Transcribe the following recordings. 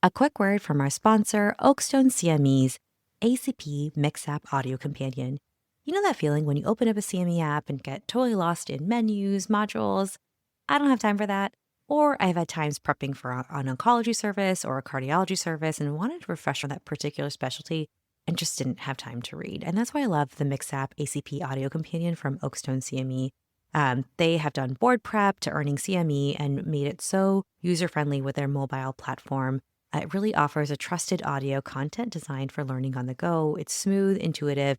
A quick word from our sponsor, Oakstone CME's ACP Mix-App Audio Companion. You know that feeling when you open up a CME app and get totally lost in menus, modules? I don't have time for that. Or I've had times prepping for an oncology service or a cardiology service and wanted to refresh on that particular specialty and just didn't have time to read. And that's why I love the Mix-App ACP Audio Companion from Oakstone CME. They have done board prep to earning CME and made it so user-friendly with their mobile platform. It really offers a trusted audio content designed for learning on the go. It's smooth, intuitive,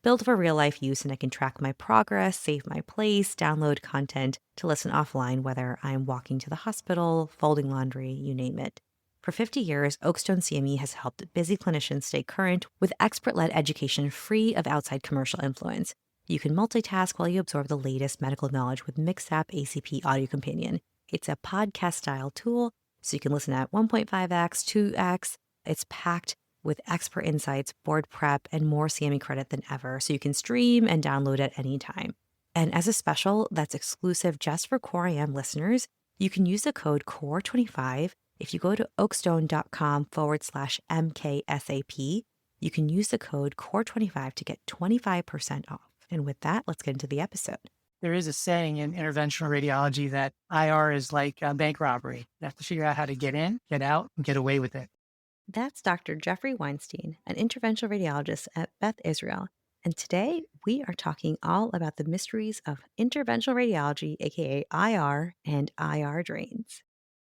built for real life use, and I can track my progress, save my place, download content to listen offline, whether I'm walking to the hospital, folding laundry, you name it. For 50 years, Oakstone CME has helped busy clinicians stay current with expert-led education free of outside commercial influence. You can multitask while you absorb the latest medical knowledge with Mix-App ACP Audio Companion. It's a podcast-style tool, so you can listen at 1.5x, 2x. It's packed with expert insights, board prep, and more CME credit than ever, so you can stream and download at any time. And as a special that's exclusive just for CoreIM listeners, you can use the code CORE25. If you go to oakstone.com/MKSAP, you can use the code CORE25 to get 25% off. And with that, let's get into the episode. There is a saying in interventional radiology that IR is like a bank robbery. You have to figure out how to get in, get out, and get away with it. That's Dr. Jeffrey Weinstein, an interventional radiologist at Beth Israel. And today we are talking all about the mysteries of interventional radiology, aka IR and IR drains.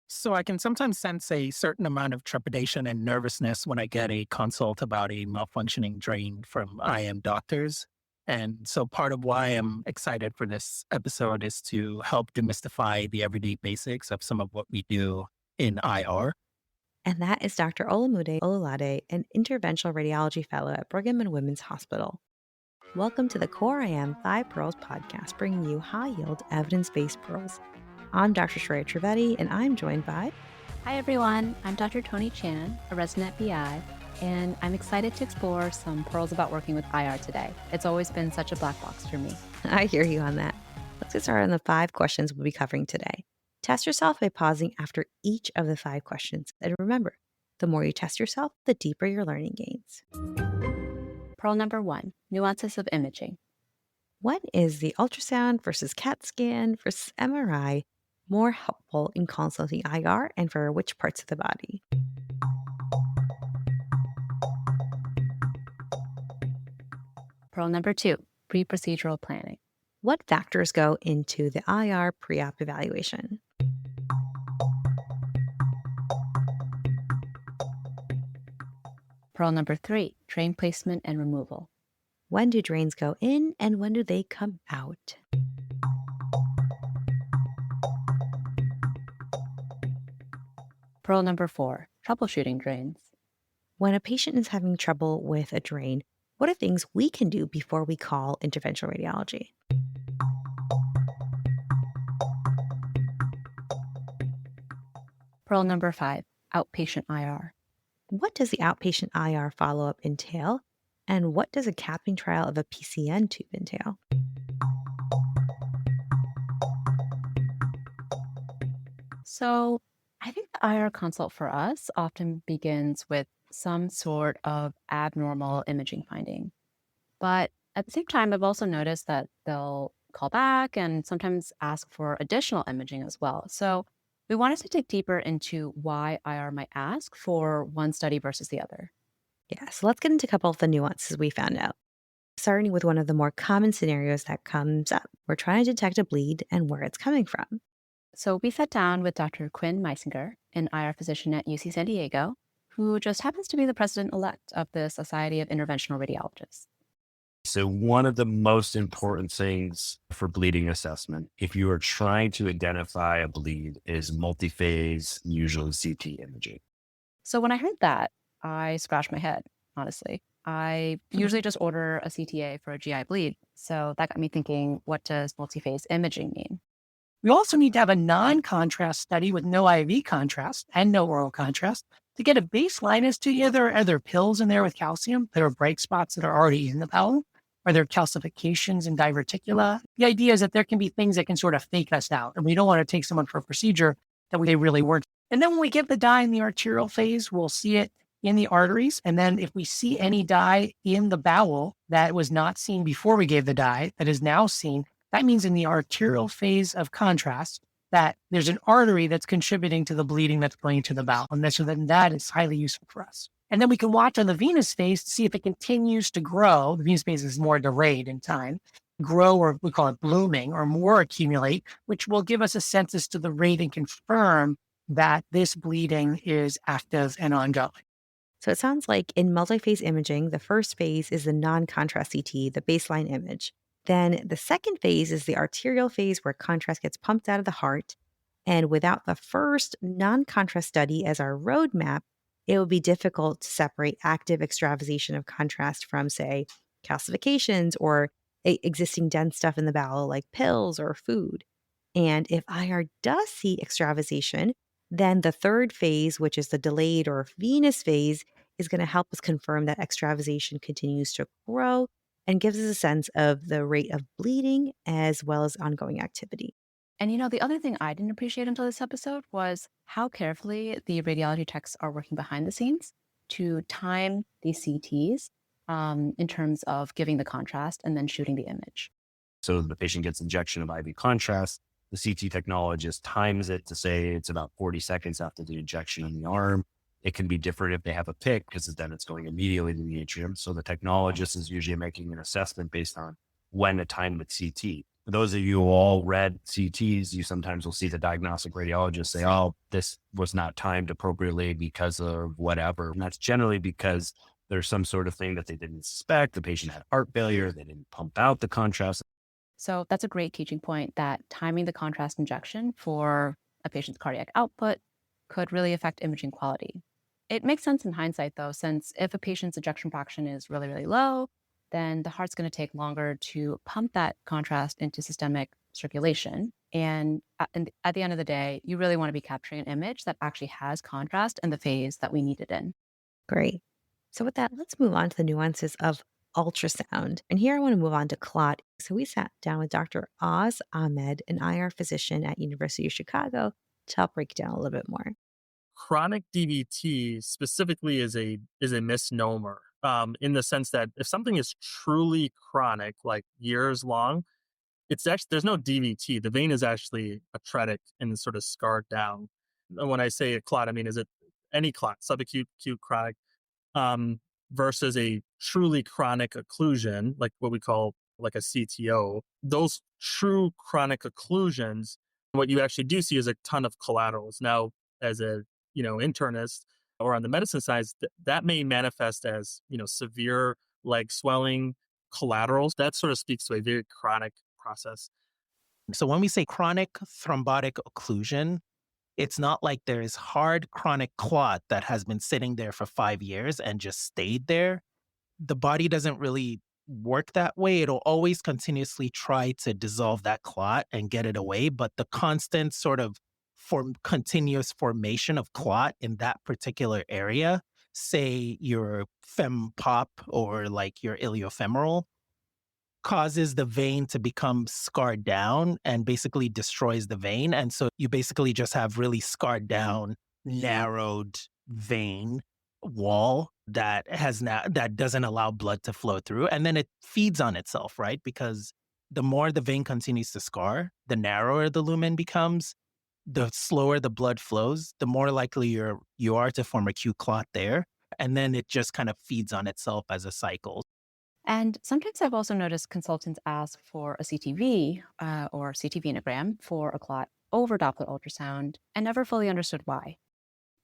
So I can sometimes sense a certain amount of trepidation and nervousness when I get a consult about a malfunctioning drain from IM doctors. And so part of why I'm excited for this episode is to help demystify the everyday basics of some of what we do in IR. And that is Dr. Olamude Ololade, an interventional radiology fellow at Brigham and Women's Hospital. Welcome to the CoreIM 5 Pearls podcast, bringing you high-yield, evidence-based pearls. I'm Dr. Shreya Trivedi, and I'm joined by... Hi, everyone. I'm Dr. Tony Chan, a resident BI, and I'm excited to explore some pearls about working with IR today. It's always been such a black box for me. I hear you on that. Let's get started on the 5 questions we'll be covering today. Test yourself by pausing after each of the 5 questions. And remember, the more you test yourself, the deeper your learning gains. Pearl number 1, nuances of imaging. What is the ultrasound versus CAT scan versus MRI more helpful in consulting IR and for which parts of the body? Pearl number 2, pre-procedural planning. What factors go into the IR pre-op evaluation? Pearl number 3, drain placement and removal. When do drains go in and when do they come out? Pearl number 4, troubleshooting drains. When a patient is having trouble with a drain, what are things we can do before we call interventional radiology? Pearl number 5, outpatient IR. What does the outpatient IR follow-up entail? And what does a capping trial of a PCN tube entail? So I think the IR consult for us often begins with some sort of abnormal imaging finding. But at the same time, I've also noticed that they'll call back and sometimes ask for additional imaging as well. So we wanted to dig deeper into why IR might ask for one study versus the other. Yeah, so let's get into a couple of the nuances we found out. Starting with one of the more common scenarios that comes up. We're trying to detect a bleed and where it's coming from. So we sat down with Dr. Quinn Meisinger, an IR physician at UC San Diego, who just happens to be the president-elect of the Society of Interventional Radiologists. So one of the most important things for bleeding assessment, if you are trying to identify a bleed, is multi-phase, usually CT imaging. So when I heard that, I scratched my head, honestly. I usually just order a CTA for a GI bleed. So that got me thinking, what does multi-phase imaging mean? We also need to have a non-contrast study with no IV contrast and no oral contrast to get a baseline as to are there pills in there with calcium? There are bright spots that are already in the bowel. Are there calcifications and diverticula? The idea is that there can be things that can sort of fake us out. And we don't want to take someone for a procedure that they really weren't And then when we give the dye in the arterial phase, we'll see it in the arteries. And then if we see any dye in the bowel that was not seen before we gave the dye, that is now seen, that means in the arterial phase of contrast, that there's an artery that's contributing to the bleeding that's going to the bowel. And so then that is highly useful for us. And then we can watch on the venous phase to see if it continues to grow. The venous phase is more delayed in time, grow, or we call it blooming, or more accumulate, which will give us a sense as to the rate and confirm that this bleeding is active and ongoing. So it sounds like in multi-phase imaging, the first phase is the non-contrast CT, the baseline image. Then the second phase is the arterial phase where contrast gets pumped out of the heart. And without the first non-contrast study as our roadmap, it would be difficult to separate active extravasation of contrast from, say, calcifications or existing dense stuff in the bowel like pills or food. And if IR does see extravasation, then the third phase, which is the delayed or venous phase, is going to help us confirm that extravasation continues to grow and gives us a sense of the rate of bleeding as well as ongoing activity. And the other thing I didn't appreciate until this episode was how carefully the radiology techs are working behind the scenes to time these CTs in terms of giving the contrast and then shooting the image. So the patient gets injection of IV contrast. The CT technologist times it to say it's about 40 seconds after the injection in the arm. It can be different if they have a pick because then it's going immediately to the atrium. So the technologist is usually making an assessment based on when to time with CT. For those of you who all read CTs, you sometimes will see the diagnostic radiologist say, oh, this was not timed appropriately because of whatever. And that's generally because there's some sort of thing that they didn't suspect. The patient had heart failure. They didn't pump out the contrast. So that's a great teaching point that timing the contrast injection for a patient's cardiac output could really affect imaging quality. It makes sense in hindsight, though, since if a patient's ejection fraction is really, really low, then the heart's going to take longer to pump that contrast into systemic circulation. And at the end of the day, you really want to be capturing an image that actually has contrast in the phase that we need it in. Great. So with that, let's move on to the nuances of ultrasound. And here I want to move on to clot. So we sat down with Dr. Oz Ahmed, an IR physician at University of Chicago, to help break it down a little bit more. Chronic DVT specifically is a misnomer, in the sense that if something is truly chronic, like years long, it's actually there's no DVT. The vein is actually atretic and sort of scarred down. And when I say a clot, I mean, is it any clot, subacute, acute, chronic, versus a truly chronic occlusion, like what we call like a CTO. Those true chronic occlusions, what you actually do see is a ton of collaterals. Now, as a internist or on the medicine side, that may manifest as severe leg swelling, collaterals. That sort of speaks to a very chronic process. So when we say chronic thrombotic occlusion, it's not like there's hard chronic clot that has been sitting there for 5 years and just stayed there. The body doesn't really work that way. It'll always continuously try to dissolve that clot and get it away. But the constant sort of continuous formation of clot in that particular area, say your fem pop or like your iliofemoral, causes the vein to become scarred down and basically destroys the vein. And so you basically just have really scarred down, narrowed vein wall that doesn't allow blood to flow through. And then it feeds on itself, right? Because the more the vein continues to scar, the narrower the lumen becomes, the slower the blood flows, the more likely you are to form acute clot there. And then it just kind of feeds on itself as a cycle. And sometimes I've also noticed consultants ask for a CTV or CT venogram for a clot over Doppler ultrasound and never fully understood why.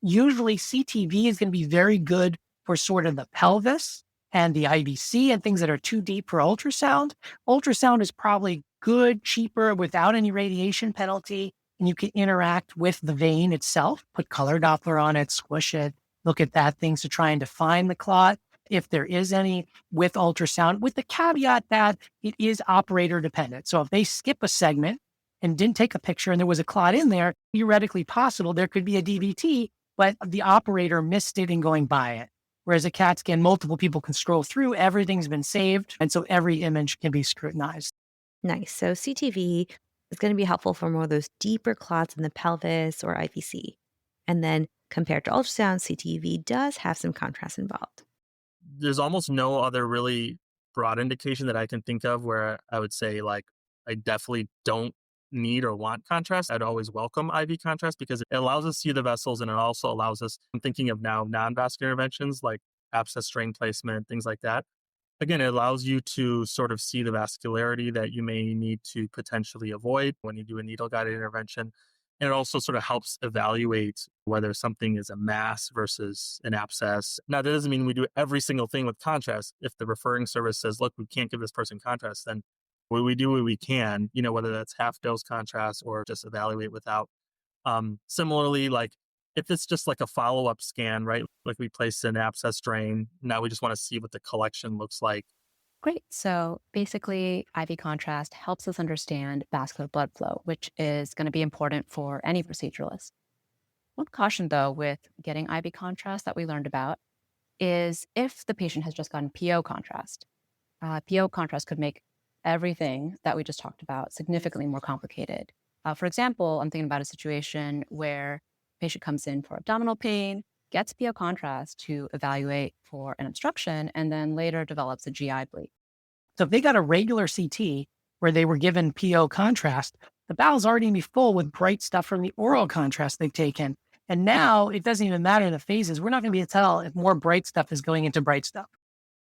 Usually CTV is going to be very good for sort of the pelvis and the IVC and things that are too deep for ultrasound. Ultrasound is probably good, cheaper, without any radiation penalty, and you can interact with the vein itself, put color Doppler on it, squish it, look at that, things to try and define the clot, if there is any, with ultrasound, with the caveat that it is operator dependent. So if they skip a segment and didn't take a picture and there was a clot in there, theoretically possible there could be a DVT, but the operator missed it in going by it. Whereas a CAT scan, multiple people can scroll through, everything's been saved, and so every image can be scrutinized. Nice. So CTV is going to be helpful for more of those deeper clots in the pelvis or IVC. And then compared to ultrasound, CTV does have some contrast involved. There's almost no other really broad indication that I can think of where I would say, like, I definitely don't need or want contrast. I'd always welcome IV contrast because it allows us to see the vessels, and it also allows us, I'm thinking of now non-vascular interventions like abscess drain placement, things like that. Again, it allows you to sort of see the vascularity that you may need to potentially avoid when you do a needle guided intervention. And it also sort of helps evaluate whether something is a mass versus an abscess. Now, that doesn't mean we do every single thing with contrast. If the referring service says, look, we can't give this person contrast, then we do what we can, whether that's half dose contrast or just evaluate without. Similarly, like if it's just like a follow-up scan, right? Like we place an abscess drain. Now we just want to see what the collection looks like. Great. So basically, IV contrast helps us understand vascular blood flow, which is going to be important for any proceduralist. One caution, though, with getting IV contrast that we learned about is if the patient has just gotten PO contrast. PO contrast could make everything that we just talked about significantly more complicated. For example, I'm thinking about a situation where a patient comes in for abdominal pain, gets PO contrast to evaluate for an obstruction, and then later develops a GI bleed. So if they got a regular CT where they were given PO contrast, the bowel's already going to be full with bright stuff from the oral contrast they've taken. And now it doesn't even matter the phases. We're not going to be able to tell if more bright stuff is going into bright stuff.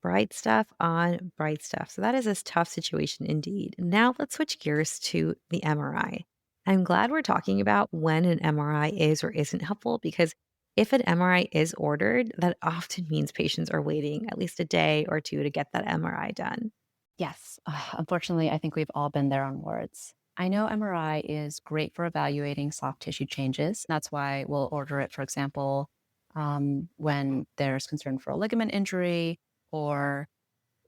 Bright stuff on bright stuff. So that is a tough situation indeed. Now let's switch gears to the MRI. I'm glad we're talking about when an MRI is or isn't helpful because if an MRI is ordered, that often means patients are waiting at least a day or two to get that MRI done. Yes, unfortunately, I think we've all been there on words. I know MRI is great for evaluating soft tissue changes. That's why we'll order it, for example, when there's concern for a ligament injury or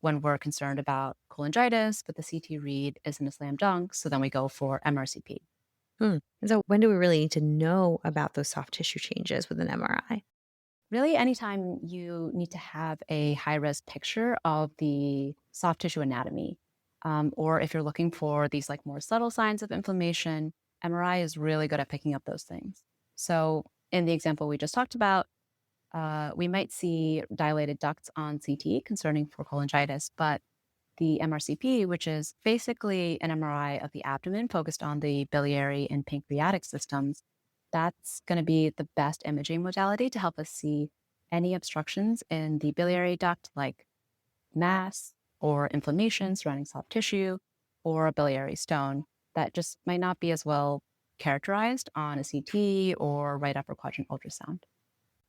when we're concerned about cholangitis, but the CT read isn't a slam dunk. So then we go for MRCP. And so when do we really need to know about those soft tissue changes with an MRI? Really, anytime you need to have a high res picture of the soft tissue anatomy, or if you're looking for these like more subtle signs of inflammation, MRI is really good at picking up those things. So, in the example we just talked about, we might see dilated ducts on CT concerning for cholangitis, but the MRCP, which is basically an MRI of the abdomen focused on the biliary and pancreatic systems, that's going to be the best imaging modality to help us see any obstructions in the biliary duct, like mass or inflammation surrounding soft tissue or a biliary stone that just might not be as well characterized on a CT or right upper quadrant ultrasound.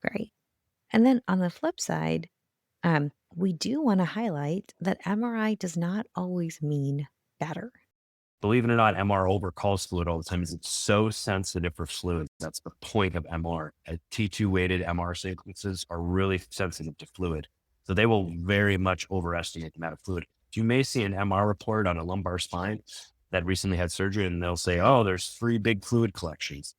Great. And then on the flip side, we do want to highlight that MRI does not always mean better. Believe it or not, MR overcalls fluid all the time. It's so sensitive for fluid. That's the point of MR. T2 weighted MR sequences are really sensitive to fluid. So they will very much overestimate the amount of fluid. You may see an MR report on a lumbar spine that recently had surgery and they'll say, oh, there's 3 big fluid collections.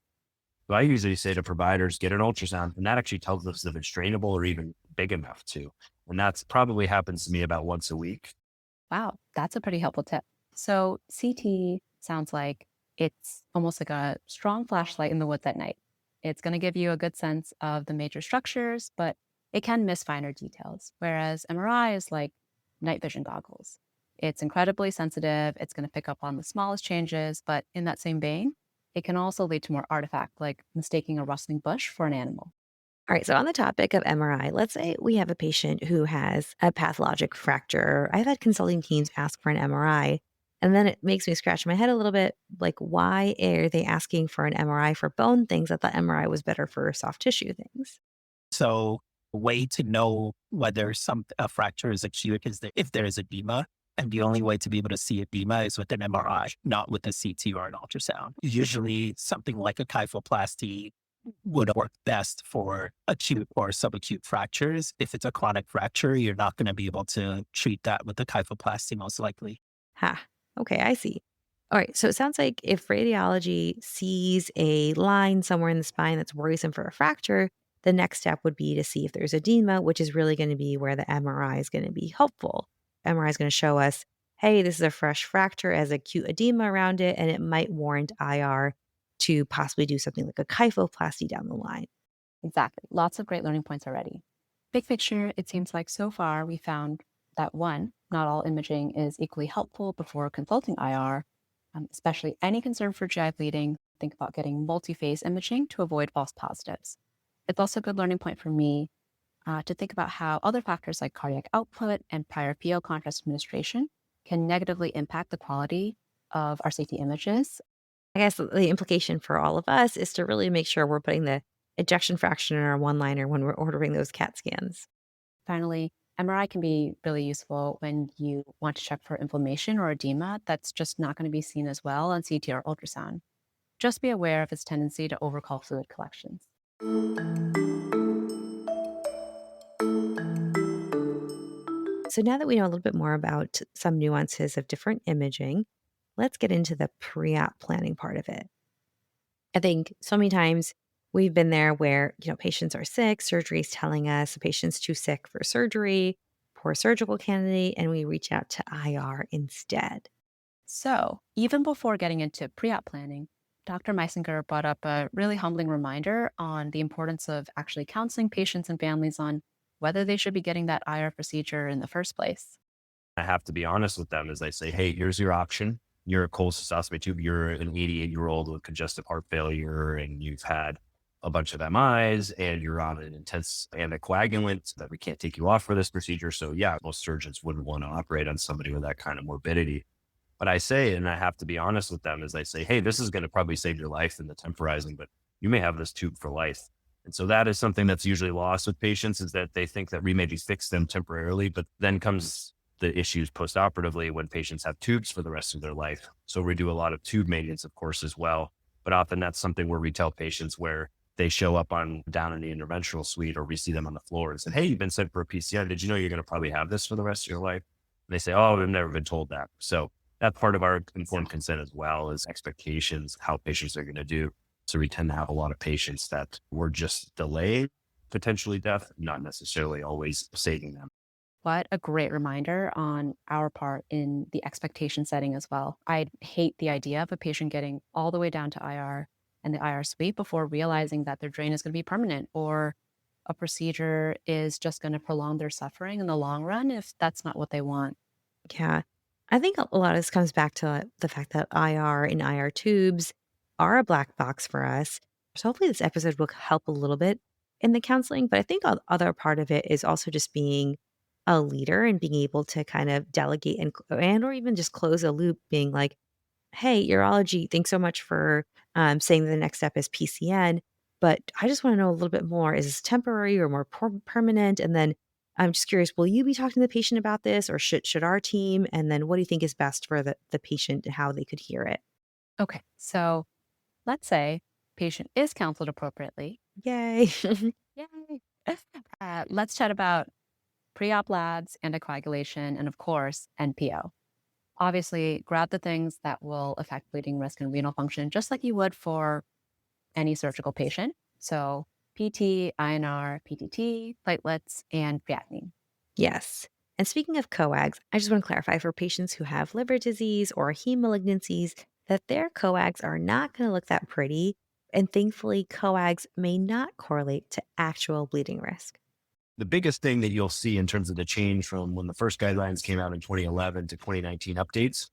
So I usually say to providers, get an ultrasound, and that actually tells us if it's drainable or even big enough to. And that's probably happens to me about once a week. Wow, that's a pretty helpful tip. So CT sounds like it's almost like a strong flashlight in the woods at night. It's going to give you a good sense of the major structures, but it can miss finer details. Whereas MRI is like night vision goggles. It's incredibly sensitive. It's going to pick up on the smallest changes, but in that same vein, it can also lead to more artifact, like mistaking a rustling bush for an animal. All right, so on the topic of MRI, let's say we have a patient who has a pathologic fracture. I've had consulting teams ask for an MRI, and then it makes me scratch my head a little bit. Like, why are they asking for an MRI for bone things? I thought MRI was better for soft tissue things. So a way to know whether a fracture is acute is if there is edema. And the only way to be able to see edema is with an MRI, not with a CT or an ultrasound. Usually something like a kyphoplasty would work best for acute or subacute fractures. If it's a chronic fracture, you're not going to be able to treat that with the kyphoplasty most likely. Okay, I see. All right, so it sounds like if radiology sees a line somewhere in the spine that's worrisome for a fracture, the next step would be to see if there's edema, which is really going to be where the MRI is going to be helpful. MRI is going to show us, hey, this is a fresh fracture, has acute edema around it, and it might warrant IR. to possibly do something like a kyphoplasty down the line. Exactly. Lots of great learning points already. Big picture, it seems like so far we found that one, not all imaging is equally helpful before consulting IR, especially any concern for GI bleeding. Think about getting multi-phase imaging to avoid false positives. It's also a good learning point for me to think about how other factors like cardiac output and prior PO contrast administration can negatively impact the quality of our CT images. I guess the implication for all of us is to really make sure we're putting the ejection fraction in our one liner when we're ordering those CAT scans. Finally, MRI can be really useful when you want to check for inflammation or edema that's just not going to be seen as well on CT or ultrasound. Just be aware of its tendency to overcall fluid collections. So now that we know a little bit more about some nuances of different imaging, let's get into the pre-op planning part of it. I think so many times we've been there where, patients are sick, surgery is telling us the patient's too sick for surgery, poor surgical candidate, and we reach out to IR instead. So, even before getting into pre op planning, Dr. Meisinger brought up a really humbling reminder on the importance of actually counseling patients and families on whether they should be getting that IR procedure in the first place. I have to be honest with them as I say, hey, here's your option. You're a cholecystoscopy tube. You're an 88-year-old with congestive heart failure, and you've had a bunch of MIs, and you're on an intense anticoagulant that we can't take you off for this procedure. So yeah, most surgeons wouldn't want to operate on somebody with that kind of morbidity. But I say, and I have to be honest with them as I say, hey, this is going to probably save your life in the temporizing, but you may have this tube for life. And so that is something that's usually lost with patients, is that they think that we maybe fix them temporarily, but then comes the issues postoperatively when patients have tubes for the rest of their life. So we do a lot of tube maintenance, of course, as well. But often that's something where we tell patients where they show up down in the interventional suite, or we see them on the floor and say, hey, you've been sent for a PCI. Did you know you're going to probably have this for the rest of your life? And they say, oh, I've never been told that. So that's part of our informed consent as well, is expectations, how patients are going to do. So we tend to have a lot of patients that were just delayed, potentially death, not necessarily always saving them. What a great reminder on our part in the expectation setting as well. I hate the idea of a patient getting all the way down to IR and the IR suite before realizing that their drain is going to be permanent, or a procedure is just going to prolong their suffering in the long run if that's not what they want. Yeah. I think a lot of this comes back to the fact that IR and IR tubes are a black box for us. So hopefully this episode will help a little bit in the counseling. But I think the other part of it is also just being a leader and being able to kind of delegate and or even just close a loop, being like, hey, urology, thanks so much for saying the next step is PCN. But I just want to know a little bit more. Is this temporary or more permanent? And then I'm just curious, will you be talking to the patient about this, or should our team? And then what do you think is best for the patient and how they could hear it? Okay, so let's say patient is counseled appropriately. Yay. Yay. Let's chat about pre-op labs, anticoagulation, and of course, NPO. Obviously, grab the things that will affect bleeding risk and renal function, just like you would for any surgical patient. So PT, INR, PTT, platelets, and creatinine. Yes. And speaking of coags, I just want to clarify for patients who have liver disease or heme malignancies that their coags are not going to look that pretty. And thankfully, coags may not correlate to actual bleeding risk. The biggest thing that you'll see in terms of the change from when the first guidelines came out in 2011 to 2019 updates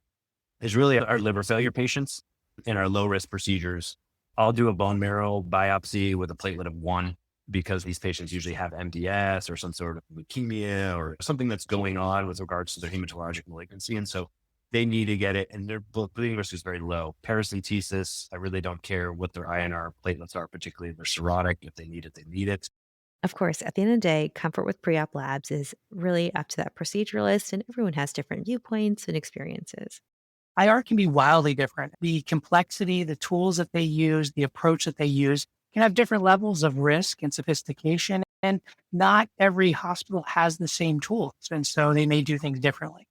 is really our liver failure patients and our low risk procedures. I'll do a bone marrow biopsy with a platelet of 1, because these patients usually have MDS or some sort of leukemia or something that's going on with regards to their hematologic malignancy. And so they need to get it, and their bleeding risk is very low. Paracentesis, I really don't care what their INR platelets are, particularly if they're cirrhotic. If they need it, they need it. Of course, at the end of the day, comfort with pre-op labs is really up to that proceduralist, and everyone has different viewpoints and experiences. IR can be wildly different. The complexity, the tools that they use, the approach that they use can have different levels of risk and sophistication. And not every hospital has the same tools. And so they may do things differently.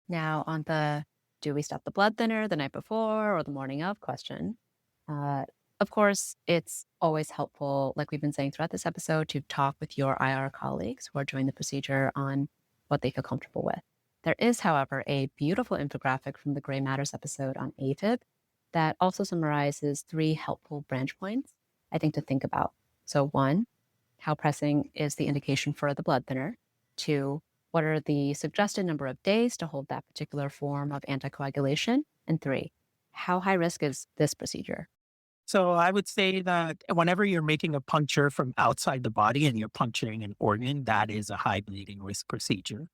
Now, on the do we stop the blood thinner the night before or the morning of question, of course, it's always helpful, like we've been saying throughout this episode, to talk with your IR colleagues who are doing the procedure on what they feel comfortable with. There is, however, a beautiful infographic from the Gray Matters episode on AFib that also summarizes 3 helpful branch points, I think, to think about. So, 1, how pressing is the indication for the blood thinner? 2, what are the suggested number of days to hold that particular form of anticoagulation? And 3, how high risk is this procedure? So I would say that whenever you're making a puncture from outside the body and you're puncturing an organ, that is a high bleeding risk procedure.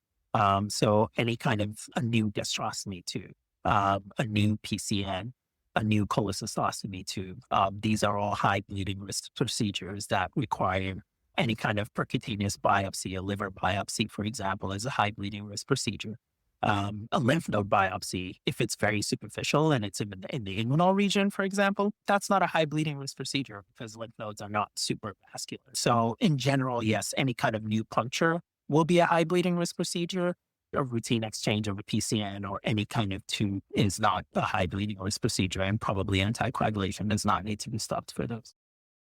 So any kind of a new gastrostomy tube, a new PCN, a new cholecystostomy tube, these are all high bleeding risk procedures that require any kind of percutaneous biopsy. A liver biopsy, for example, is a high bleeding risk procedure. A lymph node biopsy, if it's very superficial and it's in the inguinal region, for example, that's not a high bleeding risk procedure because lymph nodes are not super vascular. So in general, yes, any kind of new puncture will be a high bleeding risk procedure. A routine exchange of a PCN or any kind of tube is not a high bleeding risk procedure, and probably anticoagulation does not need to be stopped for those.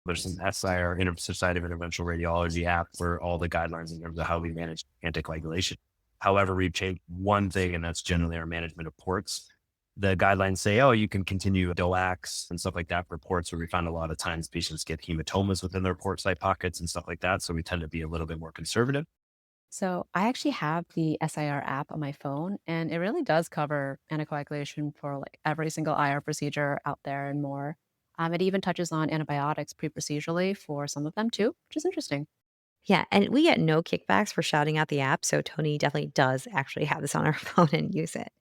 There's an SIR, Society of Interventional Radiology app for all the guidelines in terms of how we manage anticoagulation. However, we've changed one thing, and that's generally our management of ports. The guidelines say, oh, you can continue DOACs and stuff like that for ports, where we find a lot of times patients get hematomas within their port site pockets and stuff like that. So we tend to be a little bit more conservative. So, I actually have the SIR app on my phone, and it really does cover anticoagulation for like every single IR procedure out there and more. It even touches on antibiotics pre-procedurally for some of them too, which is interesting. Yeah, and we get no kickbacks for shouting out the app, so Tony definitely does actually have this on our phone and use it.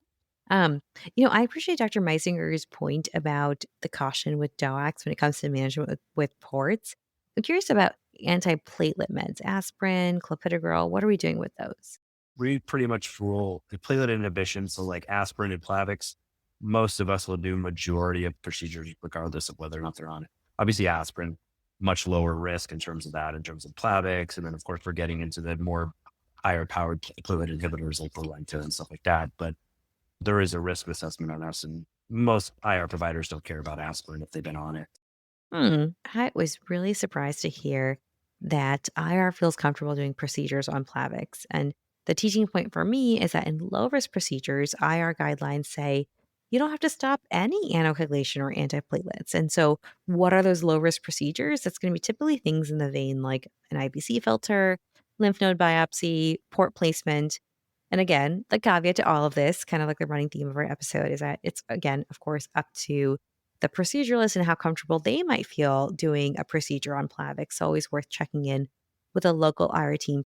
Um, I appreciate Dr. Meisinger's point about the caution with DOACs when it comes to management with ports. I'm curious about antiplatelet meds, aspirin, clopidogrel. What are we doing with those? We pretty much rule the platelet inhibition. So like aspirin and Plavix, most of us will do majority of procedures regardless of whether or not they're on it. Obviously aspirin, much lower risk in terms of that, in terms of Plavix. And then of course we're getting into the more higher powered platelet inhibitors like Prolenta and stuff like that. But there is a risk assessment on us, and most IR providers don't care about aspirin if they've been on it. I was really surprised to hear that IR feels comfortable doing procedures on Plavix. And the teaching point for me is that in low risk procedures, IR guidelines say you don't have to stop any anticoagulation or antiplatelets. And so, what are those low risk procedures? That's going to be typically things in the vein like an IBC filter, lymph node biopsy, port placement. And again, the caveat to all of this, kind of like the running theme of our episode, is that it's, again, of course, up to the proceduralist and how comfortable they might feel doing a procedure on Plavix. Always worth checking in with a local IR team.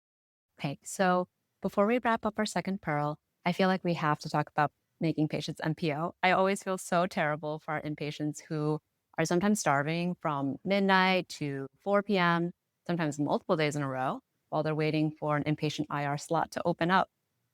Okay, so before we wrap up our second pearl, I feel like we have to talk about making patients NPO. I always feel so terrible for our inpatients who are sometimes starving from midnight to 4 p.m., sometimes multiple days in a row, while they're waiting for an inpatient IR slot to open up.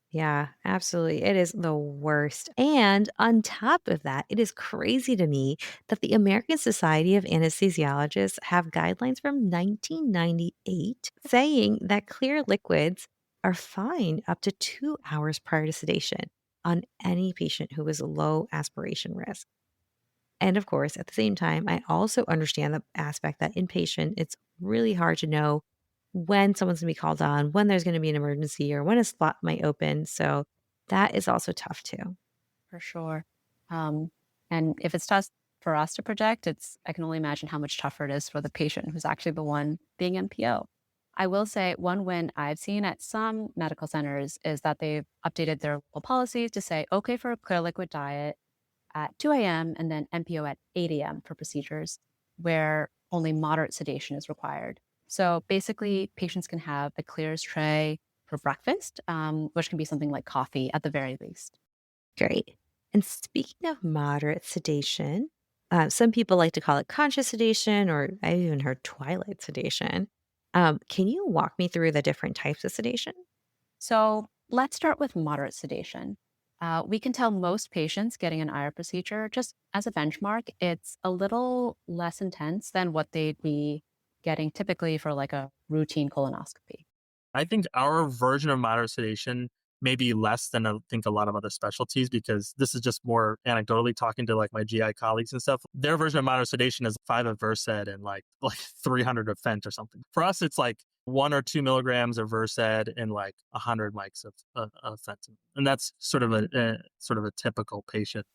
Yeah, absolutely. It is the worst. And on top of that, it is crazy to me that the American Society of Anesthesiologists have guidelines from 1998 saying that clear liquids are fine up to 2 hours prior to sedation on any patient who is low aspiration risk. And of course, at the same time, I also understand the aspect that inpatient, it's really hard to know when someone's going to be called on, when there's going to be an emergency, or when a spot might open. So that is also tough too. For sure. Um, and if it's tough for us to project, I can only imagine how much tougher it is for the patient who's actually the one being NPO. I will say one win I've seen at some medical centers is that they've updated their local policies to say, okay, for a clear liquid diet at 2 a.m. and then NPO at 8 a.m. for procedures where only moderate sedation is required. So basically, patients can have the clearest tray for breakfast, which can be something like coffee at the very least. Great. And speaking of moderate sedation, some people like to call it conscious sedation, or I even heard twilight sedation. Can you walk me through the different types of sedation? So let's start with moderate sedation. We can tell most patients getting an IR procedure, just as a benchmark, it's a little less intense than what they'd be getting typically for like a routine colonoscopy. I think our version of moderate sedation may be less than I think a lot of other specialties, because this is just more anecdotally talking to like my GI colleagues and stuff. Their version of moderate sedation is 5 of Versed and like 300 of Fent or something. For us, it's like 1 or 2 milligrams of Versed and like 100 mics of fentanyl, and that's sort of a typical patient.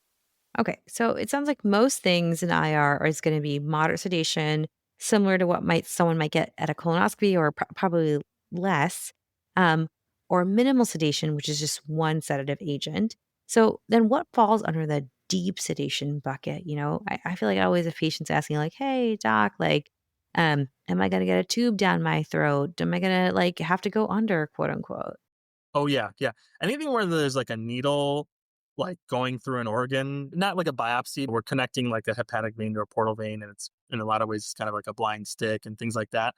Okay, so it sounds like most things in IR is going to be moderate sedation, similar to what might someone might get at a colonoscopy, or probably less, um, or minimal sedation, which is just one sedative agent. So then, what falls under the deep sedation bucket? I feel like I always have patients asking, like, "Hey, doc, like, am I going to get a tube down my throat? Am I going to like have to go under, quote unquote?" Oh, yeah, yeah. Anything where there's, like, a needle, like, going through an organ, not like a biopsy. We're connecting, like, a hepatic vein to a portal vein, and it's in a lot of ways, it's kind of like a blind stick and things like that,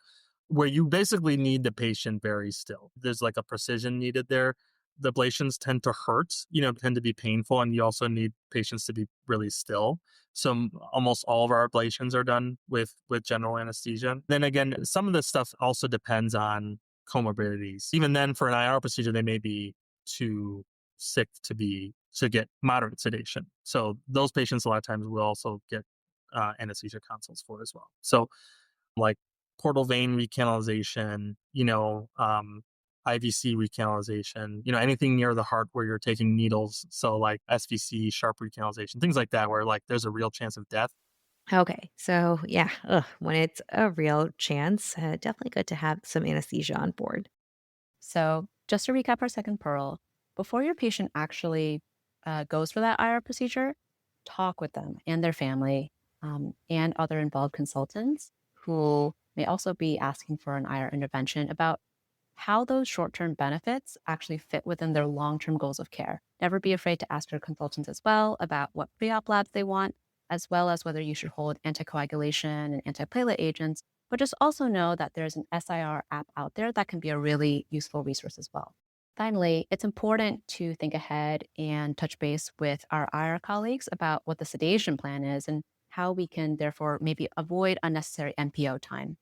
where you basically need the patient very still. There's, like, a precision needed there. The ablations tend to hurt, tend to be painful, and you also need patients to be really still. So, almost all of our ablations are done with general anesthesia. Then again, some of this stuff also depends on comorbidities. Even then, for an IR procedure, they may be too sick to get moderate sedation. So those patients a lot of times will also get anesthesia consults for as well. So like portal vein recanalization, IVC recanalization, anything near the heart where you're taking needles. So like SVC, sharp recanalization, things like that, where like there's a real chance of death. Okay, so yeah, when it's a real chance, definitely good to have some anesthesia on board. So, just to recap our second pearl, before your patient actually goes for that IR procedure, talk with them and their family and other involved consultants who may also be asking for an IR intervention about how those short term benefits actually fit within their long term goals of care. Never be afraid to ask your consultants as well about what pre op labs they want, as well as whether you should hold anticoagulation and antiplatelet agents. But just also know that there's an SIR app out there that can be a really useful resource as well. Finally, it's important to think ahead and touch base with our IR colleagues about what the sedation plan is and how we can therefore maybe avoid unnecessary NPO time,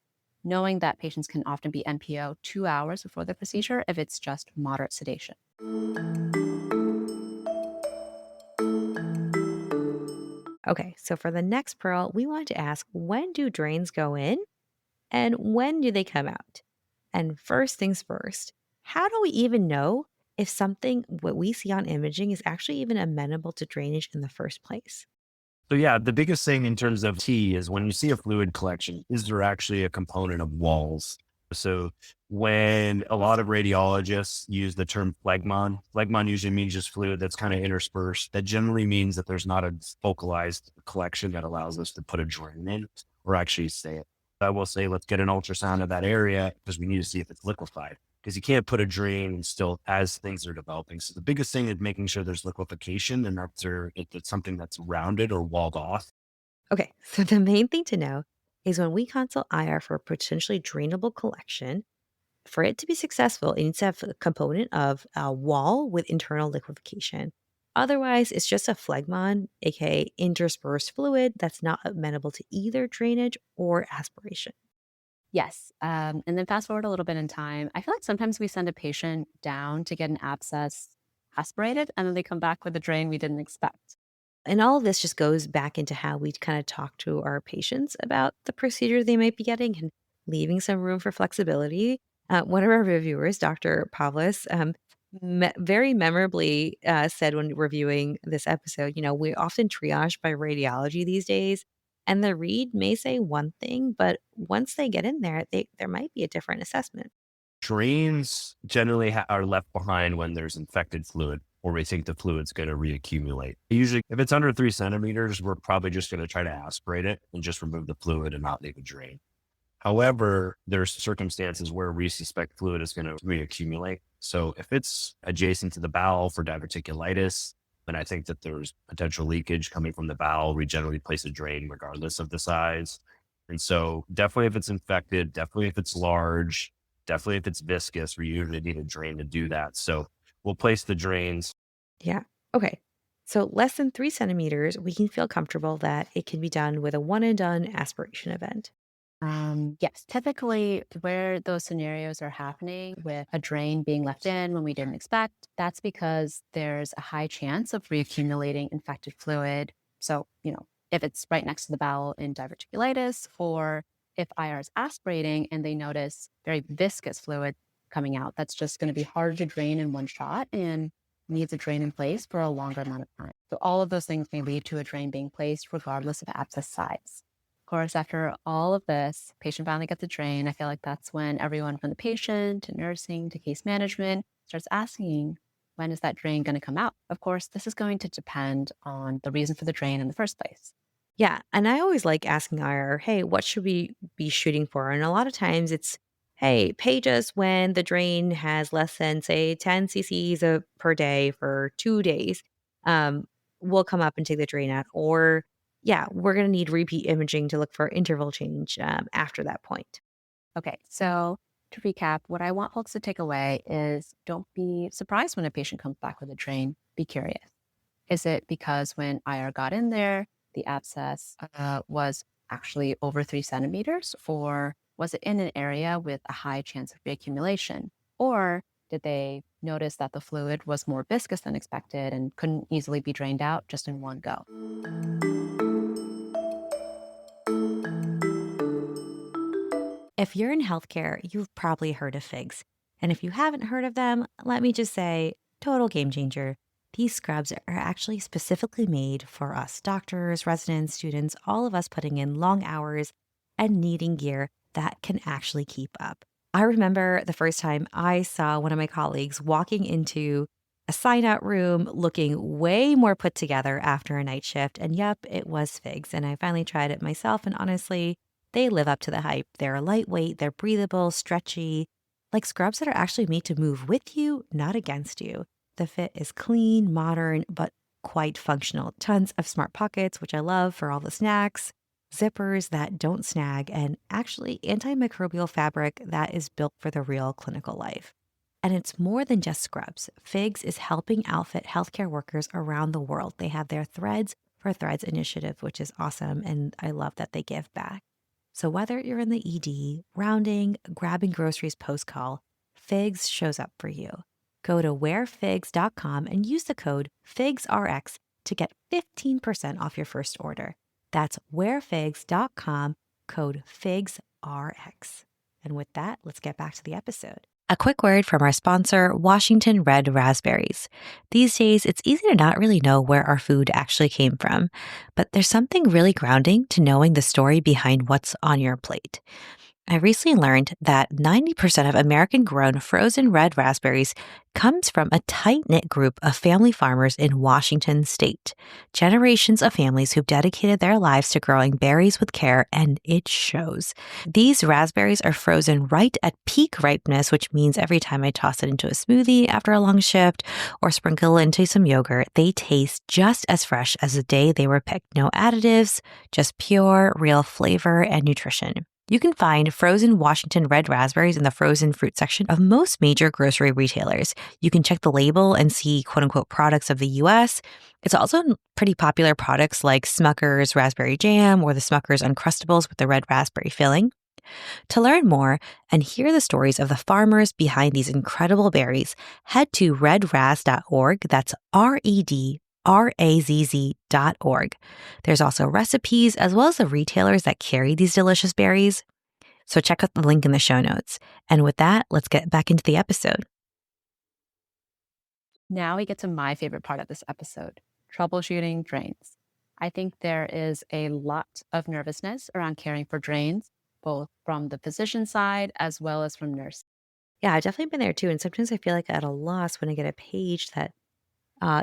knowing that patients can often be NPO 2 hours before the procedure if it's just moderate sedation. Okay, so for the next pearl, we want to ask, when do drains go in and when do they come out? And first things first, how do we even know if something, what we see on imaging, is actually even amenable to drainage in the first place? So yeah, the biggest thing in terms of T is when you see a fluid collection, is there actually a component of walls? So when a lot of radiologists use the term phlegmon usually means just fluid that's kind of interspersed. That generally means that there's not a focalized collection that allows us to put a drain in or actually say it. I will say, let's get an ultrasound of that area because we need to see if it's liquefied, because you can't put a drain and still as things are developing. So the biggest thing is making sure there's liquefaction and it's something that's rounded or walled off. Okay, so the main thing to know is when we consult IR for a potentially drainable collection, for it to be successful, it needs to have a component of a wall with internal liquefaction. Otherwise, it's just a phlegmon, aka interspersed fluid, that's not amenable to either drainage or aspiration. Yes. And then fast forward a little bit in time. I feel like sometimes we send a patient down to get an abscess aspirated, and then they come back with a drain we didn't expect. And all of this just goes back into how we kind of talk to our patients about the procedure they might be getting and leaving some room for flexibility. One of our reviewers, Dr. Pavlis, very memorably said when reviewing this episode, we often triage by radiology these days. And the read may say one thing, but once they get in there, there might be a different assessment. Drains generally are left behind when there's infected fluid or we think the fluid's going to reaccumulate. Usually, if it's under 3 centimeters, we're probably just going to try to aspirate it and just remove the fluid and not leave a drain. However, there's circumstances where we suspect fluid is going to reaccumulate. So if it's adjacent to the bowel for diverticulitis, then I think that there's potential leakage coming from the bowel. We generally place a drain regardless of the size. And so definitely if it's infected, definitely if it's large, definitely if it's viscous, we usually need a drain to do that. So we'll place the drains. Yeah. Okay. So less than 3 centimeters, we can feel comfortable that it can be done with a one and done aspiration event. Yes, typically where those scenarios are happening with a drain being left in when we didn't expect, that's because there's a high chance of reaccumulating infected fluid. So, if it's right next to the bowel in diverticulitis, or if IR is aspirating and they notice very viscous fluid coming out, that's just going to be harder to drain in one shot and needs a drain in place for a longer amount of time. So all of those things may lead to a drain being placed regardless of abscess size. Of course, after all of this, patient finally gets a drain. I feel like that's when everyone from the patient to nursing to case management starts asking, when is that drain going to come out? Of course, this is going to depend on the reason for the drain in the first place. Yeah. And I always like asking IR, hey, what should we be shooting for? And a lot of times it's, hey, page us when the drain has less than, say, 10 cc's per day for 2 days. Um, we'll come up and take the drain out. Or, yeah, we're going to need repeat imaging to look for interval change after that point. Okay, so to recap, what I want folks to take away is don't be surprised when a patient comes back with a drain. Be curious. Is it because when IR got in there, the abscess was actually over 3 centimeters, or was it in an area with a high chance of reaccumulation? Or did they notice that the fluid was more viscous than expected and couldn't easily be drained out just in one go? If you're in healthcare, you've probably heard of figs. And if you haven't heard of them, let me just say, total game changer. These scrubs are actually specifically made for us doctors, residents, students, all of us putting in long hours and needing gear that can actually keep up. I remember the first time I saw one of my colleagues walking into a sign out room looking way more put together after a night shift. And yep, it was figs. And I finally tried it myself. And honestly, they live up to the hype. They're lightweight, they're breathable, stretchy, like scrubs that are actually made to move with you, not against you. The fit is clean, modern, but quite functional. Tons of smart pockets, which I love for all the snacks, zippers that don't snag, and actually antimicrobial fabric that is built for the real clinical life. And it's more than just scrubs. Figs is helping outfit healthcare workers around the world. They have their Threads for Threads initiative, which is awesome. And I love that they give back. So whether you're in the ED, rounding, grabbing groceries post call, Figs shows up for you. Go to wearfigs.com and use the code FIGSRX to get 15% off your first order. That's wearfigs.com, code FIGSRX. And with that, let's get back to the episode. A quick word from our sponsor, Washington Red Raspberries. These days, it's easy to not really know where our food actually came from, but there's something really grounding to knowing the story behind what's on your plate. I recently learned that 90% of American grown frozen red raspberries comes from a tight-knit group of family farmers in Washington state. Generations of families who've dedicated their lives to growing berries with care, and it shows. These raspberries are frozen right at peak ripeness, which means every time I toss it into a smoothie after a long shift or sprinkle into some yogurt, they taste just as fresh as the day they were picked. No additives, just pure, real flavor and nutrition. You can find frozen Washington red raspberries in the frozen fruit section of most major grocery retailers. You can check the label and see quote unquote products of the US. It's also in pretty popular products like Smucker's Raspberry Jam or the Smucker's Uncrustables with the red raspberry filling. To learn more and hear the stories of the farmers behind these incredible berries, head to redraz.org. That's REDRAZZ.org. There's also recipes as well as the retailers that carry these delicious berries. So check out the link in the show notes. And with that, let's get back into the episode. Now we get to my favorite part of this episode, troubleshooting drains. I think there is a lot of nervousness around caring for drains, both from the physician side as well as from nurse. Yeah, I've definitely been there too. And sometimes I feel like at a loss when I get a page that,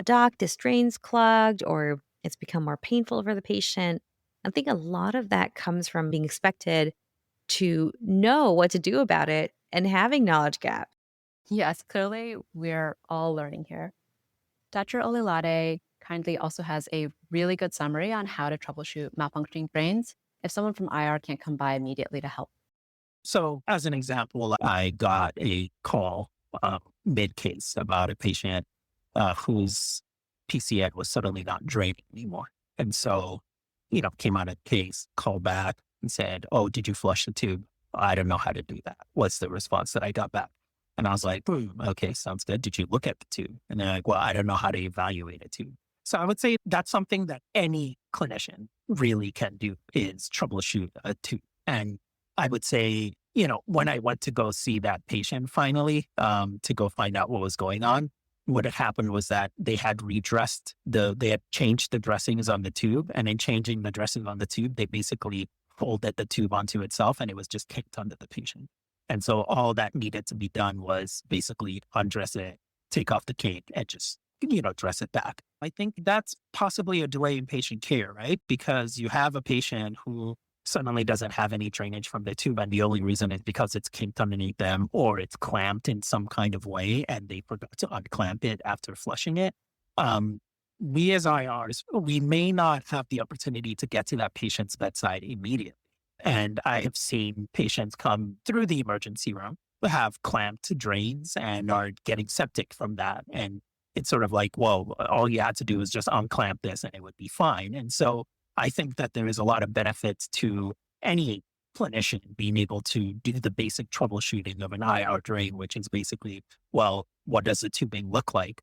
doc, this drain's clogged or it's become more painful for the patient. I think a lot of that comes from being expected to know what to do about it and having knowledge gap. Yes, clearly we're all learning here. Dr. Olilade kindly also has a really good summary on how to troubleshoot malfunctioning drains if someone from IR can't come by immediately to help. So, as an example, I got a call mid case about a patient whose PCN was suddenly not draining anymore. And so, came out of case, called back and said, "Oh, did you flush the tube?" "I don't know how to do that." What's the response that I got back? And I was like, okay, sounds good. Did you look at the tube? And they're like, well, I don't know how to evaluate a tube. So I would say that's something that any clinician really can do is troubleshoot a tube. And I would say, when I went to go see that patient finally, to go find out what was going on, what had happened was that they had they had changed the dressings on the tube, and in changing the dressing on the tube, they basically folded the tube onto itself and it was just kicked under the patient. And so all that needed to be done was basically undress it, take off the cake, and just, dress it back. I think that's possibly a delay in patient care, right? Because you have a patient who suddenly doesn't have any drainage from the tube, and the only reason is because it's kinked underneath them or it's clamped in some kind of way and they forgot to unclamp it after flushing it. Um, we as IRs, we may not have the opportunity to get to that patient's bedside immediately. And I have seen patients come through the emergency room who have clamped drains and are getting septic from that. And it's sort of like, well, all you had to do is just unclamp this and it would be fine. And so I think that there is a lot of benefits to any clinician being able to do the basic troubleshooting of an IR drain, which is basically, well, what does the tubing look like?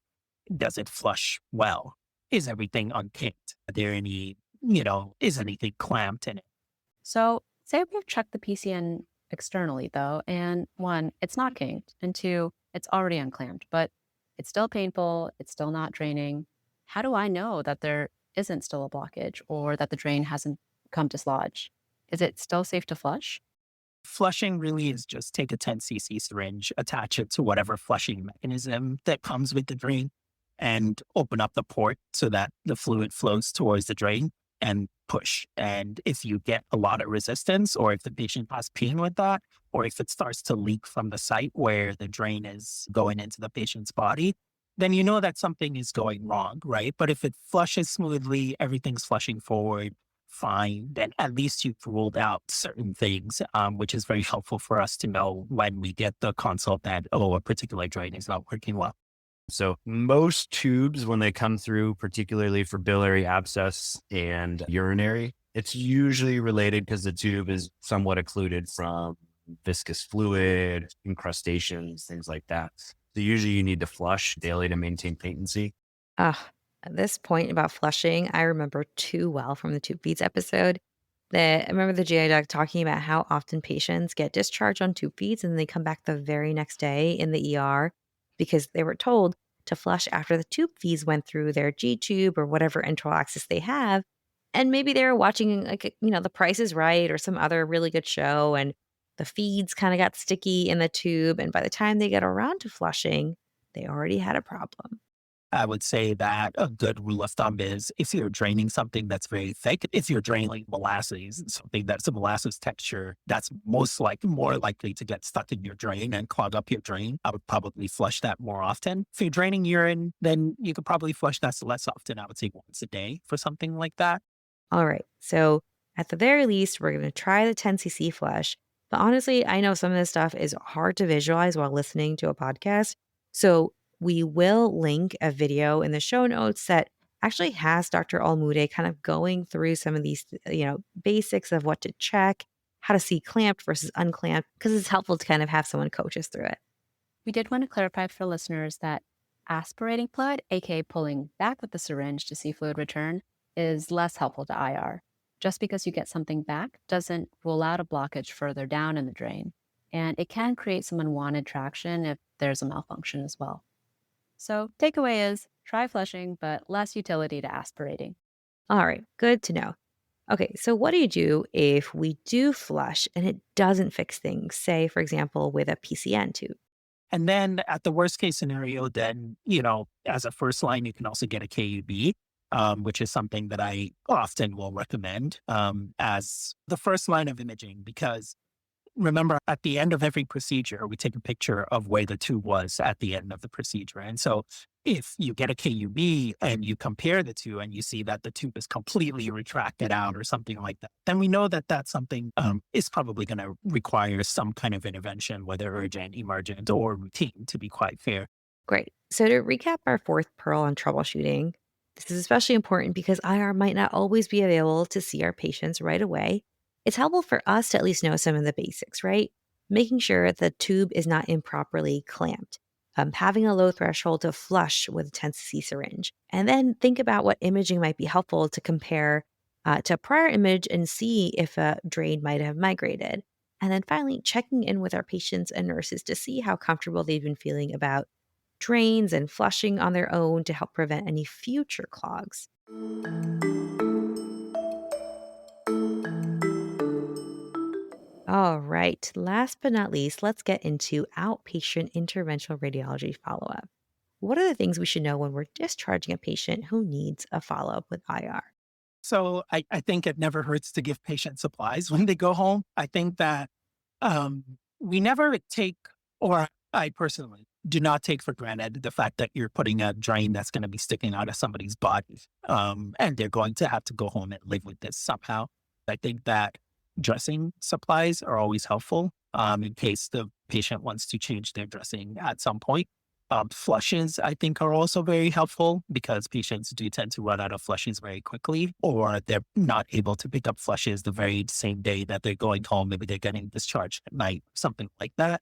Does it flush well? Is everything unkinked? Are there any, is anything clamped in it? So, say we've checked the PCN externally, though, and one, it's not kinked, and two, it's already unclamped, but it's still painful, it's still not draining. How do I know that there isn't still a blockage or that the drain hasn't come dislodge? Is it still safe to flush? Flushing really is just take a 10 cc syringe, attach it to whatever flushing mechanism that comes with the drain, and open up the port so that the fluid flows towards the drain and push. And if you get a lot of resistance, or if the patient has pain with that, or if it starts to leak from the site where the drain is going into the patient's body, then you know that something is going wrong, right? But if it flushes smoothly, everything's flushing forward, fine, then at least you've ruled out certain things, which is very helpful for us to know when we get the consult that, oh, a particular drain is not working well. So most tubes, when they come through, particularly for biliary abscess and urinary, it's usually related because the tube is somewhat occluded from viscous fluid, incrustations, things like that. So usually you need to flush daily to maintain patency. Ugh, at this point about flushing, I remember too well from the tube feeds episode that I remember the GI doc talking about how often patients get discharged on tube feeds and they come back the very next day in the ER because they were told to flush after the tube feeds went through their G tube or whatever enteral access they have. And maybe they were watching The Price is Right or some other really good show and the feeds kind of got sticky in the tube. And by the time they get around to flushing, they already had a problem. I would say that a good rule of thumb is if you're draining something that's very thick, if you're draining molasses, something that's a molasses texture, that's more likely to get stuck in your drain and clog up your drain. I would probably flush that more often. If you're draining urine, then you could probably flush that less often. I would say once a day for something like that. All right. So at the very least, we're going to try the 10 cc flush. But honestly, I know some of this stuff is hard to visualize while listening to a podcast. So we will link a video in the show notes that actually has Dr. Almude kind of going through some of these, basics of what to check, how to see clamped versus unclamped, because it's helpful to kind of have someone coach us through it. We did want to clarify for listeners that aspirating fluid, aka pulling back with the syringe to see fluid return, is less helpful to IR. Just because you get something back doesn't rule out a blockage further down in the drain, and it can create some unwanted traction if there's a malfunction as well. So takeaway is try flushing, but less utility to aspirating. All right. Good to know. Okay. So what do you do if we do flush and it doesn't fix things? Say, for example, with a PCN tube. And then at the worst case scenario, then, as a first line, you can also get a KUB, which is something that I often will recommend as the first line of imaging, because remember, at the end of every procedure, we take a picture of where the tube was at the end of the procedure. And so if you get a KUB and you compare the two and you see that the tube is completely retracted out or something like that, then we know that that's something is probably going to require some kind of intervention, whether urgent, emergent, or routine, to be quite fair. Great. So to recap our fourth pearl on troubleshooting, this is especially important because IR might not always be available to see our patients right away. It's helpful for us to at least know some of the basics, right? Making sure the tube is not improperly clamped, having a low threshold to flush with a 10 cc syringe, and then think about what imaging might be helpful to compare to a prior image and see if a drain might have migrated. And then finally, checking in with our patients and nurses to see how comfortable they've been feeling about drains and flushing on their own to help prevent any future clogs. All right, last but not least, let's get into outpatient interventional radiology follow up. What are the things we should know when we're discharging a patient who needs a follow up with IR? So I think it never hurts to give patients supplies when they go home. I think that um, we never take, or I personally do not take for granted the fact that you're putting a drain that's going to be sticking out of somebody's body, and they're going to have to go home and live with this somehow. I think that dressing supplies are always helpful in case the patient wants to change their dressing at some point. Flushes, I think, are also very helpful because patients do tend to run out of flushes very quickly, or they're not able to pick up flushes the very same day that they're going home. Maybe they're getting discharged at night, something like that.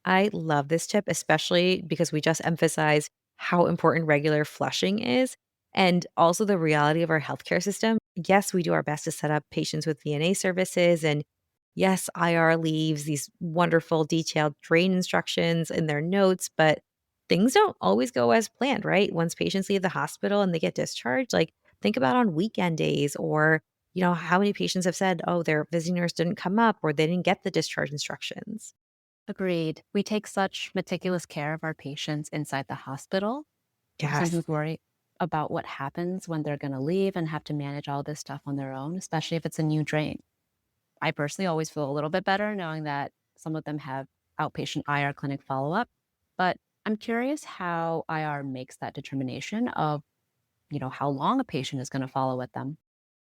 I love this tip, especially because we just emphasize how important regular flushing is and also the reality of our healthcare system. Yes, we do our best to set up patients with VNA services. And yes, IR leaves these wonderful detailed drain instructions in their notes, but things don't always go as planned, right? Once patients leave the hospital and they get discharged, like think about on weekend days or how many patients have said, oh, their visiting nurse didn't come up or they didn't get the discharge instructions. Agreed. We take such meticulous care of our patients inside the hospital. We Yes. sometimes worry about what happens when they're going to leave and have to manage all this stuff on their own, especially if it's a new drain. I personally always feel a little bit better knowing that some of them have outpatient IR clinic follow up. But I'm curious how IR makes that determination of, how long a patient is going to follow with them.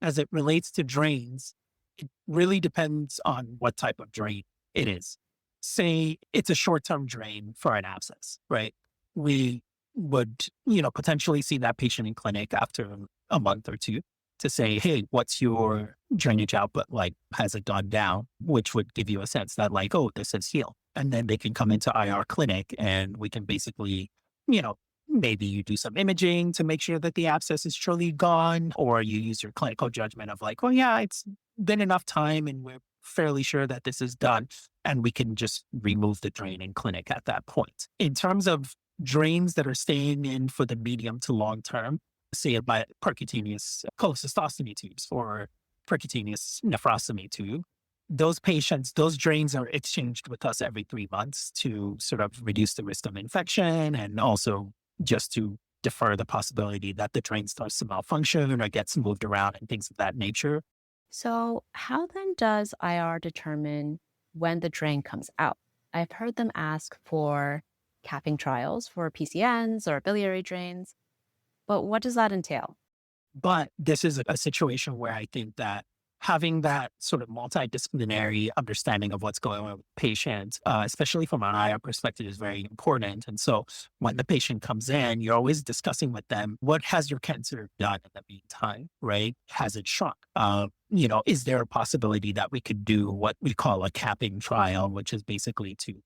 As it relates to drains, it really depends on what type of drain it is. Say it's a short-term drain for an abscess, right? We would, potentially see that patient in clinic after a month or two to say, hey, what's your drainage output like? Has it gone down? Which would give you a sense that like, oh, this is healed. And then they can come into IR clinic and we can basically, you know, maybe you do some imaging to make sure that the abscess is truly gone, or you use your clinical judgment of like, oh yeah, it's been enough time and we're fairly sure that this is done. And we can just remove the drain in clinic at that point. In terms of drains that are staying in for the medium to long term, say by percutaneous cholecystostomy tubes or percutaneous nephrostomy tube, those patients, those drains are exchanged with us every 3 months to sort of reduce the risk of infection and also just to defer the possibility that the drain starts to malfunction or gets moved around and things of that nature. So, how then does IR determine when the drain comes out? I've heard them ask for capping trials for PCNs or biliary drains, but what does that entail? But this is a situation where I think that having that sort of multidisciplinary understanding of what's going on with patients, especially from an IR perspective, is very important. And so when the patient comes in, you're always discussing with them, what has your cancer done in the meantime, right? Has it shrunk? Is there a possibility that we could do what we call a capping trial, which is basically to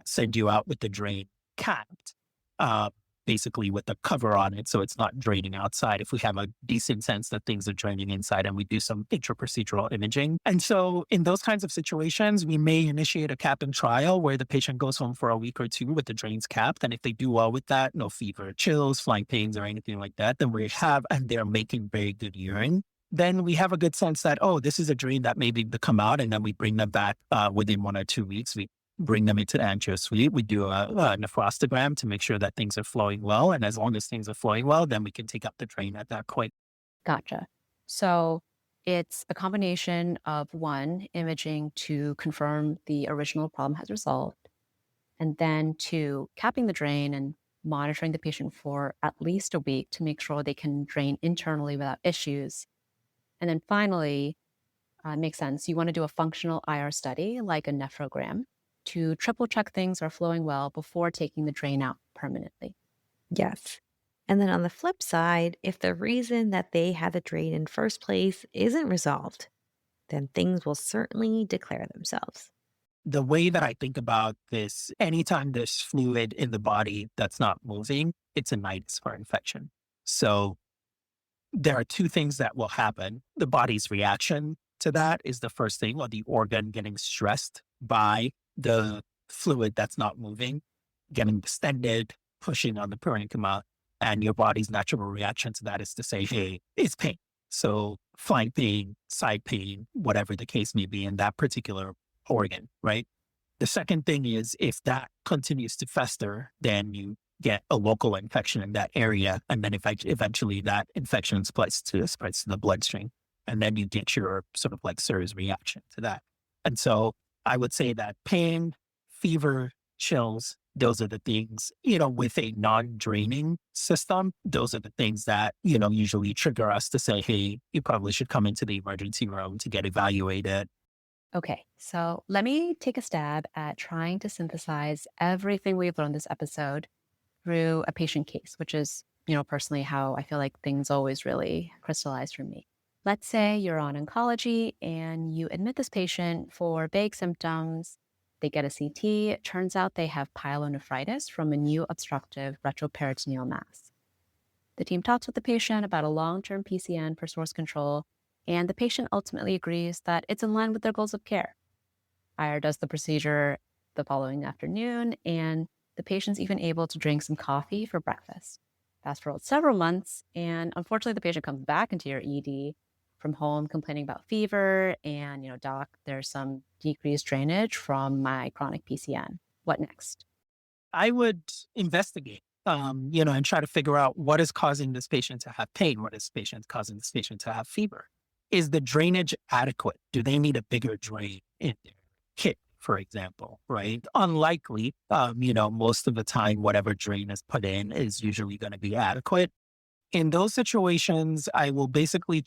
send you out with the drain capped? Uh, Basically with the cover on it so it's not draining outside if we have a decent sense that things are draining inside, and we do some intraprocedural imaging. And so in those kinds of situations, we may initiate a cap and trial where the patient goes home for a week or two with the drains capped. And if they do well with that, no fever, chills, flying pains, or anything like that, then we have, and they're making very good urine, then we have a good sense that, oh, this is a drain that maybe to come out, and then we bring them back within 1 or 2 weeks. We bring them into the angio suite. We do a nephrostogram to make sure that things are flowing well. And as long as things are flowing well, then we can take up the drain at that point. Gotcha. So, it's a combination of one, imaging to confirm the original problem has resolved, and then two, capping the drain and monitoring the patient for at least a week to make sure they can drain internally without issues. And then finally, makes sense. You want to do a functional IR study like a nephrogram to triple check things are flowing well before taking the drain out permanently. Yes. And then on the flip side, if the reason that they had the drain in first place isn't resolved, then things will certainly declare themselves. The way that I think about this, anytime there's fluid in the body that's not moving, it's a nidus for infection. So there are two things that will happen. The body's reaction to that is the first thing, or the organ getting stressed by the fluid that's not moving, getting distended, pushing on the parenchyma, and your body's natural reaction to that is to say, hey, it's pain. So flank pain, side pain, whatever the case may be in that particular organ, right? The second thing is if that continues to fester, then you get a local infection in that area. And then if eventually that infection spreads to the bloodstream. And then you get your sort of like serious reaction to that. And so I would say that pain, fever, chills, those are the things, with a non-draining system, those are the things that, usually trigger us to say, hey, you probably should come into the emergency room to get evaluated. Okay, so let me take a stab at trying to synthesize everything we've learned this episode through a patient case, which is, personally how I feel like things always really crystallize for me. Let's say you're on oncology and you admit this patient for vague symptoms. They get a CT. It turns out they have pyelonephritis from a new obstructive retroperitoneal mass. The team talks with the patient about a long-term PCN for source control, and the patient ultimately agrees that it's in line with their goals of care. IR does the procedure the following afternoon, and the patient's even able to drink some coffee for breakfast. Fast forward several months, and unfortunately, the patient comes back into your ED from home complaining about fever and, doc, there's some decreased drainage from my chronic PCN. What next? I would investigate, and try to figure out what is causing this patient to have pain. What is causing this patient to have fever? Is the drainage adequate? Do they need a bigger drain in their kit, for example, right? Unlikely. Most of the time, whatever drain is put in is usually going to be adequate. In those situations, I will basically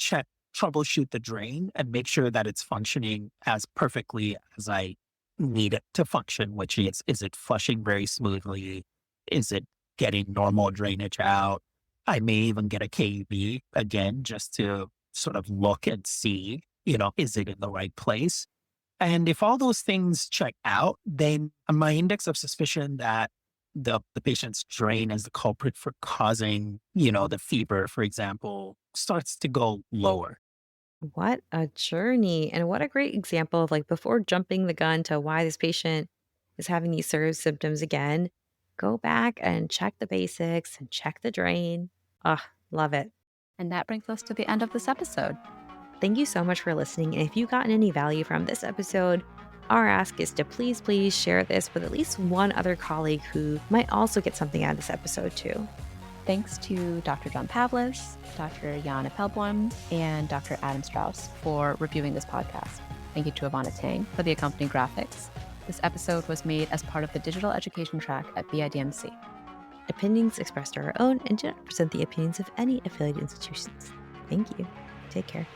troubleshoot the drain and make sure that it's functioning as perfectly as I need it to function, which is it flushing very smoothly? Is it getting normal drainage out? I may even get a KUB again, just to sort of look and see, is it in the right place? And if all those things check out, then my index of suspicion that the patient's drain is the culprit for causing, the fever, for example, starts to go lower. What a journey. And what a great example of before jumping the gun to why this patient is having these serious symptoms again, go back and check the basics and check the drain. Ah, love it. And that brings us to the end of this episode. Thank you so much for listening. And if you've gotten any value from this episode, our ask is to please share this with at least one other colleague who might also get something out of this episode too. Thanks to Dr. John Pavlis, Dr. Jan Appelboim, and Dr. Adam Strauss for reviewing this podcast. Thank you to Ivana Tang for the accompanying graphics. This episode was made as part of the digital education track at BIDMC. Opinions expressed are our own and do not represent the opinions of any affiliated institutions. Thank you. Take care.